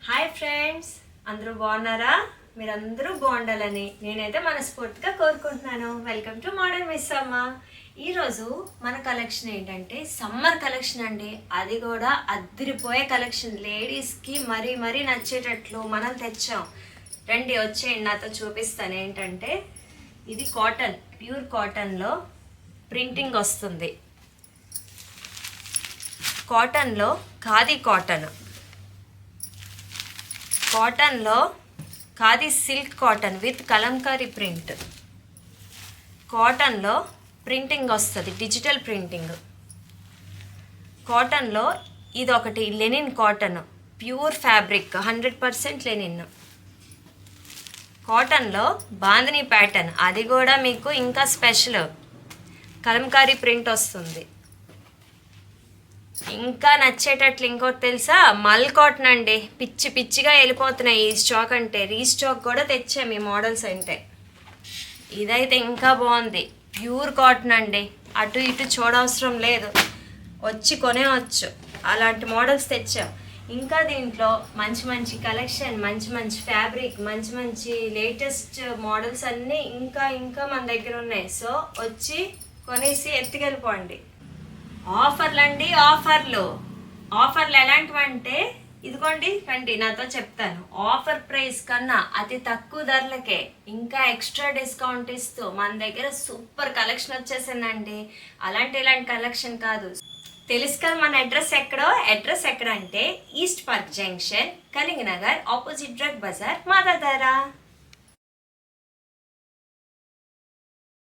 Hi friends, అందరూ బాగున్నారా? మీరందరూ బాగుండాలని నేనైతే మనస్ఫూర్తిగా కోరుకుంటున్నాను. వెల్కమ్ టు మోడర్న్ మిస్ అమ్మ. ఈరోజు మన కలెక్షన్ ఏంటంటే సమ్మర్ కలెక్షన్ అండి. అది కూడా అద్దరిపోయే కలెక్షన్, లేడీస్కి మరీ మరీ నచ్చేటట్లు మనం తెచ్చాం. రండి వచ్చేయండి, నాతో చూపిస్తాను. ఏంటంటే ఇది కాటన్, ప్యూర్ కాటన్లో ప్రింటింగ్ వస్తుంది. కాటన్లో ఖాదీ కాటన్, కాటన్లో khadi silk cotton with kalamkari print. కాటన్లో ప్రింటింగ్ వస్తుంది, డిజిటల్ ప్రింటింగ్. కాటన్లో ఇది ఒకటి linen cotton, pure fabric, 100% linen. కాటన్లో బాందినీ ప్యాటర్న్, అది కూడా మీకు ఇంకా స్పెషల్ కలంకారీ ప్రింట్ వస్తుంది. ఇంకా నచ్చేటట్లు ఇంకోటి తెలుసా, మల్ కాటన్ అండి. పిచ్చి పిచ్చిగా వెళ్ళిపోతున్నాయి ఈ స్టాక్ అంటే. రీస్టాక్ కూడా తెచ్చాము ఈ మోడల్స్ అంటే. ఇదైతే ఇంకా బాగుంది, ప్యూర్ కాటన్ అండి. అటు ఇటు చూడవసరం లేదు, వచ్చి కొనేవచ్చు. అలాంటి మోడల్స్ తెచ్చాం. ఇంకా దీంట్లో మంచి మంచి కలెక్షన్, మంచి మంచి ఫ్యాబ్రిక్, మంచి మంచి లేటెస్ట్ మోడల్స్ అన్నీ ఇంకా ఇంకా మన దగ్గర ఉన్నాయి. సో వచ్చి కొనేసి ఎత్తుకెళ్ళిపోండి. ఆఫర్లు అండి, ఆఫర్లు ఎలాంటివంటే ఇదిగోండి, రండి నాతో చెప్తాను. ఆఫర్ ప్రైస్ కన్నా అతి తక్కువ ధరలకే ఇంకా ఎక్స్ట్రా డిస్కౌంట్ ఇస్తూ మన దగ్గర సూపర్ కలెక్షన్ వచ్చేసిందండి. ఇలాంటి కలెక్షన్ కాదు. తెలుసు కదా మన అడ్రస్ ఎక్కడో. అడ్రస్ ఎక్కడ అంటే east park junction, Kalinganagar, opposite drug bazaar, మాదాధార.